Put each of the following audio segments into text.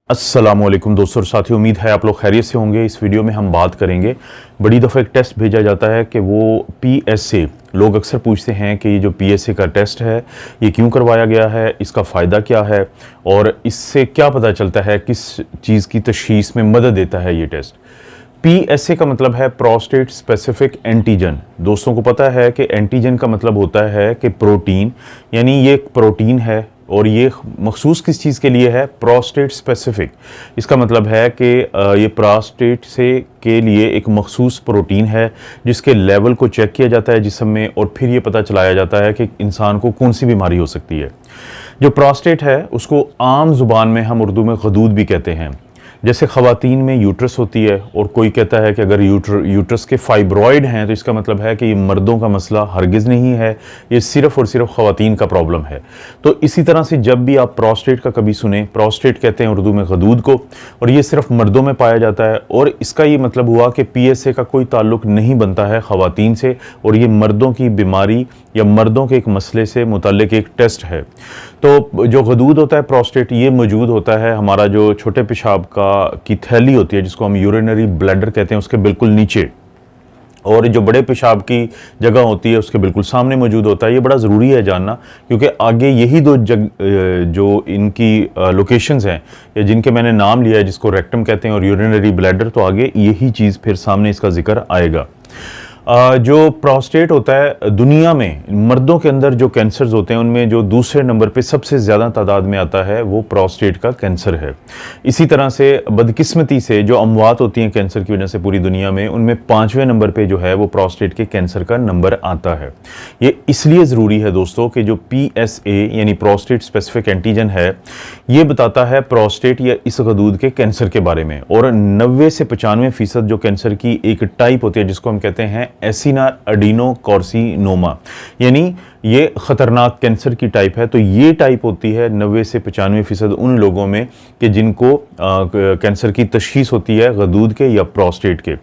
अस्सलामुअलैकुम दोस्तों और साथियों, उम्मीद है आप लोग खैरियत से होंगे। इस वीडियो में हम बात करेंगे, बड़ी दफ़ा एक टेस्ट भेजा जाता है कि वो PSA, लोग अक्सर पूछते हैं कि ये जो PSA का टेस्ट है ये क्यों करवाया गया है, इसका फ़ायदा क्या है और इससे क्या पता चलता है, किस चीज़ की तशख़ीस में मदद देता है ये टेस्ट। PSA का मतलब है प्रोस्टेट स्पेसिफिक एंटीजन। दोस्तों को पता है कि एंटीजन का मतलब होता है कि प्रोटीन, यानी ये एक प्रोटीन है और ये मखसूस किस चीज़ के लिए है, प्रोस्टेट स्पेसिफिक। इसका मतलब है कि ये प्रोस्टेट से के लिए एक मखसूस प्रोटीन है जिसके लेवल को चेक किया जाता है जिस्म में और फिर ये पता चलाया जाता है कि इंसान को कौन सी बीमारी हो सकती है। जो प्रोस्टेट है उसको आम ज़ुबान में हम उर्दू में गदूद भी कहते हैं। जैसे ख़वातीन में यूट्रस होती है और कोई कहता है कि अगर यूट्रस के फाइब्रॉइड हैं तो इसका मतलब है कि ये मर्दों का मसला हरगिज़ नहीं है, ये सिर्फ़ और सिर्फ ख़वातीन का प्रॉब्लम है। तो इसी तरह से जब भी आप प्रोस्टेट का कभी सुने, प्रोस्टेट कहते हैं उर्दू में गदूद को, और ये सिर्फ मर्दों में पाया जाता है और इसका ये मतलब हुआ कि PSA का कोई ताल्लुक नहीं बनता है ख़वातीन से और ये मर्दों की बीमारी या मर्दों के एक मसले से मुतल्लिक एक टेस्ट है। तो जो गदूद होता है प्रोस्टेट, ये मौजूद होता है हमारा जो छोटे पेशाब की थैली होती है जिसको हम यूरिनरी ब्लैडर कहते हैं, उसके बिल्कुल नीचे, और जो बड़े पेशाब की जगह होती है उसके बिल्कुल सामने मौजूद होता है। ये बड़ा ज़रूरी है जानना क्योंकि आगे यही दो जो इनकी लोकेशंस हैं या जिनके मैंने नाम लिया है, जिसको रेक्टम कहते हैं और यूरिनरी ब्लैडर, तो आगे यही चीज़ फिर सामने इसका जिक्र आएगा। जो प्रोस्टेट होता है दुनिया में मर्दों के अंदर जो कैंसर्स होते हैं उनमें जो दूसरे नंबर पे सबसे ज़्यादा तादाद में आता है वो प्रोस्टेट का कैंसर है। इसी तरह से बदकिस्मती से जो अमवात होती हैं कैंसर की वजह से पूरी दुनिया में, उनमें 5वें नंबर पे जो है वो प्रोस्टेट के कैंसर का नंबर आता है। ये इसलिए ज़रूरी है दोस्तों कि जो PSA यानी प्रोस्टेट स्पेसिफिक एंटीजन है, ये बताता है प्रोस्टेट या इस गदूद के कैंसर के बारे में। और 90 से 95% जो कैंसर की एक टाइप होती है जिसको हम कहते हैं एसिनार एडिनोकार्सिनोमा, यानी ये ख़तरनाक कैंसर की टाइप है। तो ये टाइप होती है 90 से 95% उन लोगों में कि जिनको कैंसर की तशख़ीस होती है गदूद के या प्रोस्टेट के।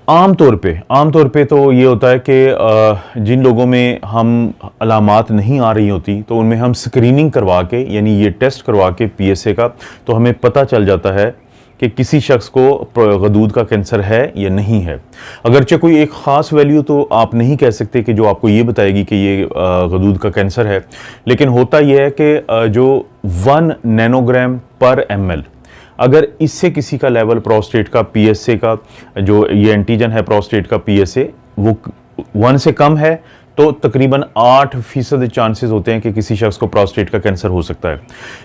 आमतौर पे तो ये होता है कि जिन लोगों में हम अलामात नहीं आ रही होती तो उनमें हम स्क्रीनिंग करवा के, यानी ये टेस्ट करवा के PSA का, तो हमें पता चल जाता है कि किसी शख्स को गदूद का कैंसर है या नहीं है। अगरचे कोई एक ख़ास वैल्यू तो आप नहीं कह सकते कि जो आपको ये बताएगी कि ये गदूद का कैंसर है, लेकिन होता यह है कि जो 1 नैनोग्राम पर ml, अगर इससे किसी का लेवल प्रोस्टेट का PSA का, जो ये एंटीजन है प्रोस्टेट का PSA, वो 1 से कम है तो तकरीबन 8% चांसेस होते हैं कि किसी शख्स को प्रोस्टेट का कैंसर हो सकता है।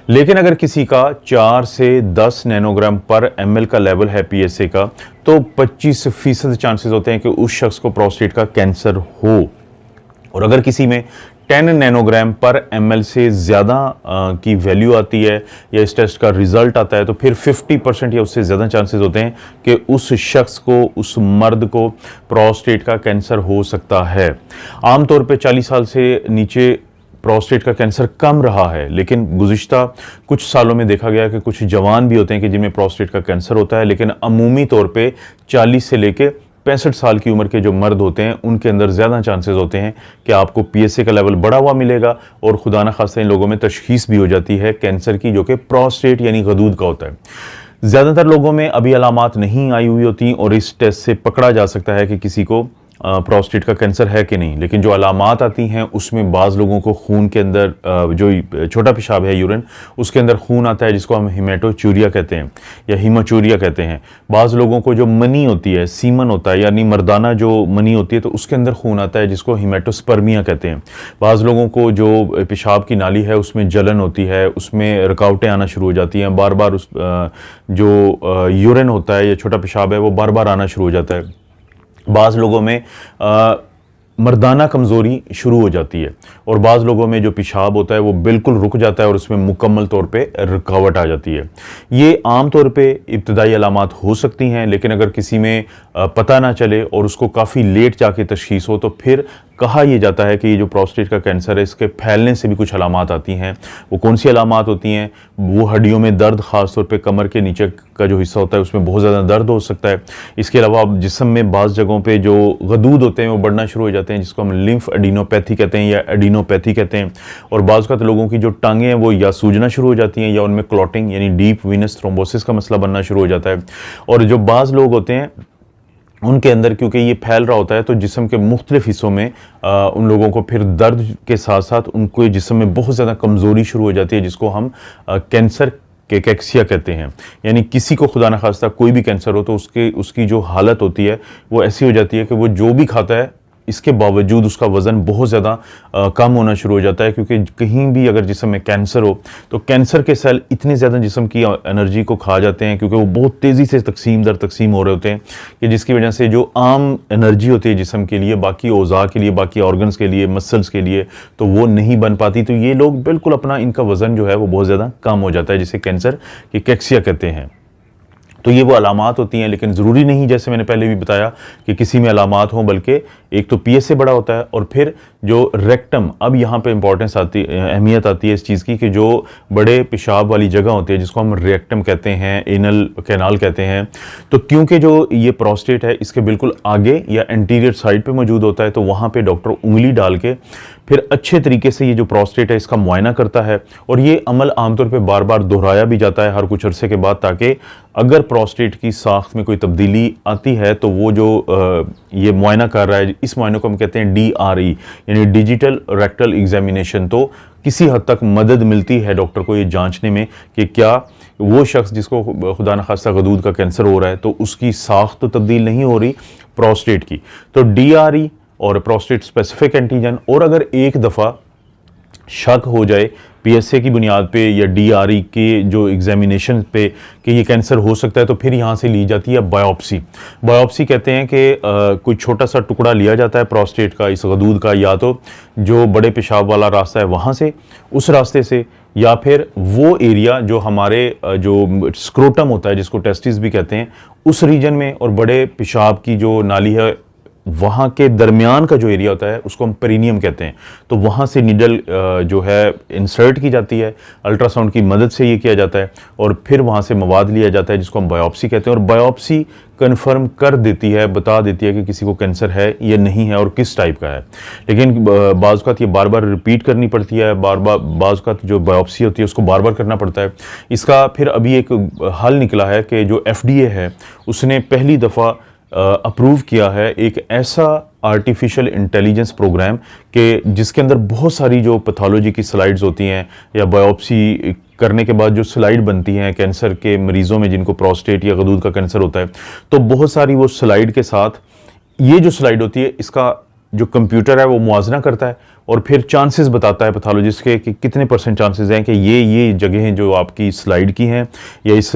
लेकिन अगर किसी का 4 से 10 नैनोग्राम पर ml का लेवल है PSA का, तो 25% चांसेस होते हैं कि उस शख्स को प्रोस्टेट का कैंसर हो। और अगर किसी में 10 नैनोग्राम पर ml से ज़्यादा की वैल्यू आती है या इस टेस्ट का रिज़ल्ट आता है, तो फिर 50% या उससे ज़्यादा चांसेस होते हैं कि उस शख्स को, उस मर्द को प्रोस्टेट का कैंसर हो सकता है। आमतौर पे 40 साल से नीचे प्रोस्टेट का कैंसर कम रहा है, लेकिन गुज़िश्ता कुछ सालों में देखा गया कि कुछ जवान भी होते हैं कि जिनमें प्रोस्टेट का कैंसर होता है, लेकिन अमूमी तौर पे 40 से लेके 65 साल की उम्र के जो मर्द होते हैं उनके अंदर ज़्यादा चांसेस होते हैं कि आपको PSA का लेवल बढ़ा हुआ मिलेगा और खुदा न खास्ता इन लोगों में तशख़ीस भी हो जाती है कैंसर की, जो कि प्रोस्टेट यानी गदूद का होता है। ज़्यादातर लोगों में अभी अलामात नहीं आई हुई होती और इस टेस्ट से पकड़ा जा सकता है कि किसी को प्रोस्टेट का कैंसर है कि नहीं। लेकिन जो अलामात आती हैं उसमें बाज़ लोगों को खून के अंदर जो छोटा पेशाब है, यूरिन, उसके अंदर खून आता है जिसको हम हेमेटोचूरिया कहते हैं या हीमोचूरिया कहते हैं। बाज़ लोगों को जो मनी होती है, सीमन होता है, यानी मर्दाना जो मनी होती है, तो उसके अंदर खून आता है जिसको हीमेटोस्पर्मिया कहते हैं। बाज़ लोगों को जो पेशाब की नाली है उसमें जलन होती है, उसमें रुकावटें आना शुरू हो जाती हैं, बार बार उस जो यूरिन होता है या छोटा पेशाब है वो बार बार आना शुरू हो जाता है। बाज़ लोगों में मर्दाना कमज़ोरी शुरू हो जाती है और बाज़ लोगों में जो पेशाब होता है वो बिल्कुल रुक जाता है और उसमें मुकम्मल तौर पे रुकावट आ जाती है। ये आम तौर पे इब्तदाई अलामात हो सकती हैं, लेकिन अगर किसी में पता ना चले और उसको काफ़ी लेट जाके तशख़ीस हो तो फिर कहा यह जाता है कि ये जो प्रोस्टेट का कैंसर है इसके फैलने से भी कुछ अलामात आती हैं। वो कौन सी अलामात होती हैं? वो हड्डियों में दर्द, ख़ास तौर पे कमर के नीचे का जो हिस्सा होता है उसमें बहुत ज़्यादा दर्द हो सकता है। इसके अलावा जिस्म में बाज़ जगहों पे जो गदूद होते हैं वो बढ़ना शुरू हो जाते हैं। जाते हैं, जिसको हम लिम्फ एडिनोपैथी कहते हैं या एडिनोपैथी कहते हैं। और बाज़ तो लोगों की जो टांगें हैं वो या सूजना शुरू हो जाती हैं या उनमें क्लॉटिंग यानी डीप वीनस थ्रोम्बोसिस का मसला बनना शुरू हो जाता है। और जो बाज़ लोग होते हैं उनके अंदर क्योंकि ये फैल रहा होता है तो जिस्म के मुख्तलिफ हिस्सों में उन लोगों को फिर दर्द के साथ साथ उनको जिस्म में बहुत ज़्यादा कमज़ोरी शुरू हो जाती है, जिसको हम कैंसर कैक्सिया कहते हैं। यानी किसी को खुदा न खास्ता कोई भी कैंसर हो तो उसकी जो हालत होती है वो ऐसी हो जाती है कि वो जो भी खाता है इसके बावजूद उसका वज़न बहुत ज़्यादा कम होना शुरू हो जाता है, क्योंकि कहीं भी अगर जिस्म में कैंसर हो तो कैंसर के सेल इतने ज़्यादा जिस्म की एनर्जी को खा जाते हैं, क्योंकि वो बहुत तेज़ी से तकसीम दर तकसीम हो रहे होते हैं, कि जिसकी वजह से जो आम एनर्जी होती है जिस्म के लिए, बाकी औज़ा के लिए, बाकी ऑर्गन्स के लिए, मसल्स के लिए, तो वो नहीं बन पाती। तो ये लोग बिल्कुल अपना इनका वज़न जो है वो बहुत ज़्यादा कम हो जाता है, जिसे कैंसर की कैक्सिया कहते हैं। तो ये वो अलामात होती हैं, लेकिन ज़रूरी नहीं जैसे मैंने पहले भी बताया कि किसी में अलामात हों, बल्कि एक तो पीएसए बड़ा होता है और फिर जो रेक्टम, अब यहाँ पे इंपॉर्टेंस आती, अहमियत आती है इस चीज़ की कि जो बड़े पेशाब वाली जगह होती है जिसको हम रेक्टम कहते हैं, एनल कैनाल कहते हैं, तो क्योंकि जो ये प्रोस्टेट है इसके बिल्कुल आगे या एंटीरियर साइड पे मौजूद होता है, तो वहाँ पे डॉक्टर उंगली डाल के फिर अच्छे तरीके से ये जो प्रोस्टेट है इसका मुआयना करता है। और ये अमल आमतौर पे बार बार दोहराया भी जाता है हर कुछ अरसे के बाद, ताकि अगर प्रोस्टेट की साख्त में कोई तब्दीली आती है तो वो जो ये मुआयना कर रहा है, इस मुआयने को हम कहते हैं DRE यानी डिजिटल रेक्टल एग्जामिनेशन। तो किसी हद तक मदद मिलती है डॉक्टर को ये जांचने में कि क्या वो शख्स जिसको खुदा न खास्ता गदूद का कैंसर हो रहा है तो उसकी साख्त तो तब्दील नहीं हो रही प्रोस्टेट की। तो DRE और प्रोस्टेट स्पेसिफिक एंटीजन, और अगर एक दफ़ा शक हो जाए पीएसए की बुनियाद पे या DRE के जो एग्जामिनेशन पे कि ये कैंसर हो सकता है, तो फिर यहाँ से ली जाती है बायोप्सी। बायोप्सी कहते हैं कि कोई छोटा सा टुकड़ा लिया जाता है प्रोस्टेट का, इस गदूद का, या तो जो बड़े पेशाब वाला रास्ता है वहाँ से, उस रास्ते से, या फिर वो एरिया जो हमारे जो स्क्रोटम होता है जिसको टेस्टिस भी कहते हैं उस रीजन में, और बड़े पेशाब की जो नाली है वहाँ के दरमियान का जो एरिया होता है उसको हम पेरिनियम कहते हैं। तो वहाँ से नीडल जो है इंसर्ट की जाती है, अल्ट्रासाउंड की मदद से ये किया जाता है, और फिर वहाँ से मवाद लिया जाता है जिसको हम बायोप्सी कहते हैं। और बायोप्सी कन्फर्म कर देती है, बता देती है कि किसी को कैंसर है या नहीं है और किस टाइप का है। लेकिन बाज़ औक़ात ये बार बार रिपीट करनी पड़ती है, बाज़ औक़ात जो बायोप्सी होती है उसको बार बार करना पड़ता है। इसका फिर अभी एक हल निकला है कि जो FDA है उसने पहली दफ़ा अप्रूव किया है एक ऐसा आर्टिफिशियल इंटेलिजेंस प्रोग्राम के जिसके अंदर बहुत सारी जो पैथोलॉजी की स्लाइड्स होती हैं या बायोप्सी करने के बाद जो स्लाइड बनती हैं कैंसर के मरीजों में जिनको प्रोस्टेट या गदूद का कैंसर होता है, तो बहुत सारी वो स्लाइड के साथ ये जो स्लाइड होती है इसका जो कंप्यूटर है वो मुआजना करता है और फिर चांसेस बताता है पैथोलॉजिस्ट के कि कितने % चांसेस हैं कि ये जगहें जो आपकी स्लाइड की हैं या इस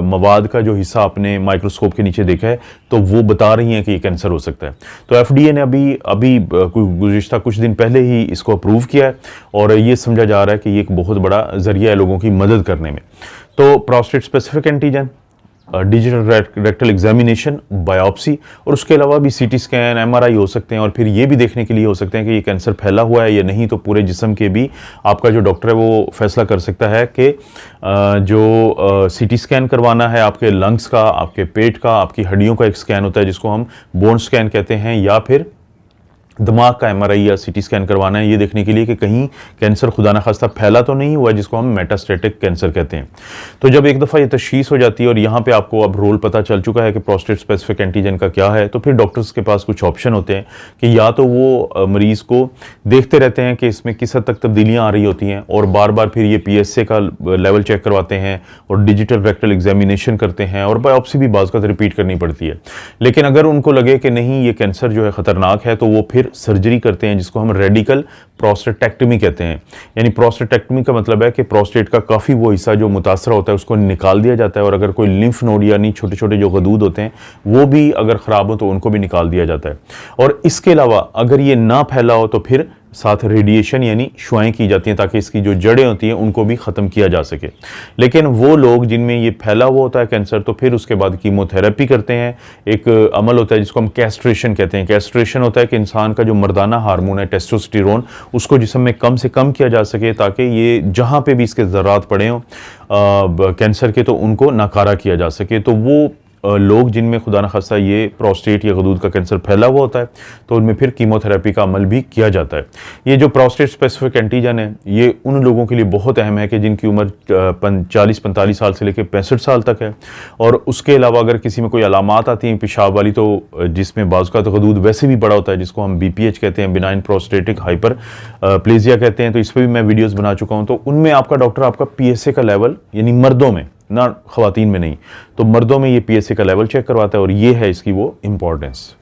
मवाद का जो हिस्सा आपने माइक्रोस्कोप के नीचे देखा है तो वो बता रही हैं कि ये कैंसर हो सकता है। तो FDA ने अभी गुज़िश्ता कुछ दिन पहले ही इसको अप्रूव किया है और ये समझा जा रहा है कि ये एक बहुत बड़ा ज़रिया है लोगों की मदद करने में। तो prostate specific antigen, digital rectal examination, biopsy और उसके अलावा भी CT स्कैन, MRI हो सकते हैं और फिर ये भी देखने के लिए हो सकते हैं कि ये कैंसर फैला हुआ है या नहीं। तो पूरे जिस्म के भी आपका जो डॉक्टर है वो फैसला कर सकता है कि जो CT स्कैन करवाना है आपके लंग्स का, आपके पेट का, आपकी हड्डियों का एक स्कैन होता है जिसको हम बोन स्कैन कहते हैं, या फिर दिमाग का MRI या CT स्कैन करवाना है ये देखने के लिए कि कहीं कैंसर खुदा न खास्ता फैला तो नहीं हुआ जिसको हम मेटास्टेटिक कैंसर कहते हैं। तो जब एक दफ़ा ये तशख़ीस हो जाती है और यहाँ पे आपको अब रोल पता चल चुका है कि प्रोस्टेट स्पेसिफिक एंटीजन का क्या है, तो फिर डॉक्टर्स के पास कुछ ऑप्शन होते हैं कि या तो वो मरीज़ को देखते रहते हैं कि इसमें किस हद तक तब्दीलियाँ आ रही होती हैं और बार बार फिर ये PSA का लेवल चेक करवाते हैं और डिजिटल रेक्टल एग्जामिनेशन करते हैं और बायोप्सी भी बाज़ का रिपीट करनी पड़ती है। लेकिन अगर उनको लगे कि नहीं ये कैंसर जो है ख़तरनाक है तो वो फिर सर्जरी करते हैं जिसको हम रेडिकल प्रोस्टेटेक्टमी कहते हैं। यानी प्रोस्टेटेक्टमी का मतलब है कि प्रोस्टेट का काफ़ी वो हिस्सा जो मुतासर होता है उसको निकाल दिया जाता है और अगर कोई लिम्फ नोड यानी छोटे छोटे जो गदूद होते हैं वो भी अगर ख़राब हो तो उनको भी निकाल दिया जाता है। और इसके अलावा अगर ये ना फैला हो तो फिर साथ रेडिएशन यानी शुआएं की जाती हैं ताकि इसकी जो जड़ें होती हैं उनको भी ख़त्म किया जा सके। लेकिन वो लोग जिनमें ये फैला हुआ होता है कैंसर तो फिर उसके बाद कीमोथेरेपी करते हैं। एक अमल होता है जिसको हम कैस्ट्रेशन कहते हैं। कैस्ट्रेशन होता है कि इंसान का जो मर्दाना हार्मोन है टेस्टोस्टेरोन उसको जिस्म में कम से कम किया जा सके ताकि ये जहाँ पे भी इसके ज़रात पड़े हों कैंसर के तो उनको नाकारा किया जा सके। तो वो लोग जिनमें खुदा न खास्ता ये प्रोस्टेट या गदूद का कैंसर फैला हुआ होता है तो उनमें फिर कीमोथेरेपी का अमल भी किया जाता है। ये जो प्रोस्टेट स्पेसिफिक एंटीजन है ये उन लोगों के लिए बहुत अहम है कि जिनकी उम्र 40-45 साल से लेकर 65 साल तक है, और उसके अलावा अगर किसी में कोई अलामात आती हैं पेशाब वाली, तो जिसमें बाज़ का तो गदूद वैसे भी बड़ा होता है जिसको हम BPH कहते हैं, बिनाइन प्रोस्टेटिक हाइपर प्लेजिया कहते हैं, तो इस पर भी मैं वीडियोस बना चुका हूं। तो उनमें आपका डॉक्टर आपका PSA का लेवल, यानी मर्दों में ना ख़वातीन में नहीं, तो मर्दों में ये PSA का लेवल चेक करवाता है, और ये है इसकी वो इम्पोर्टेंस।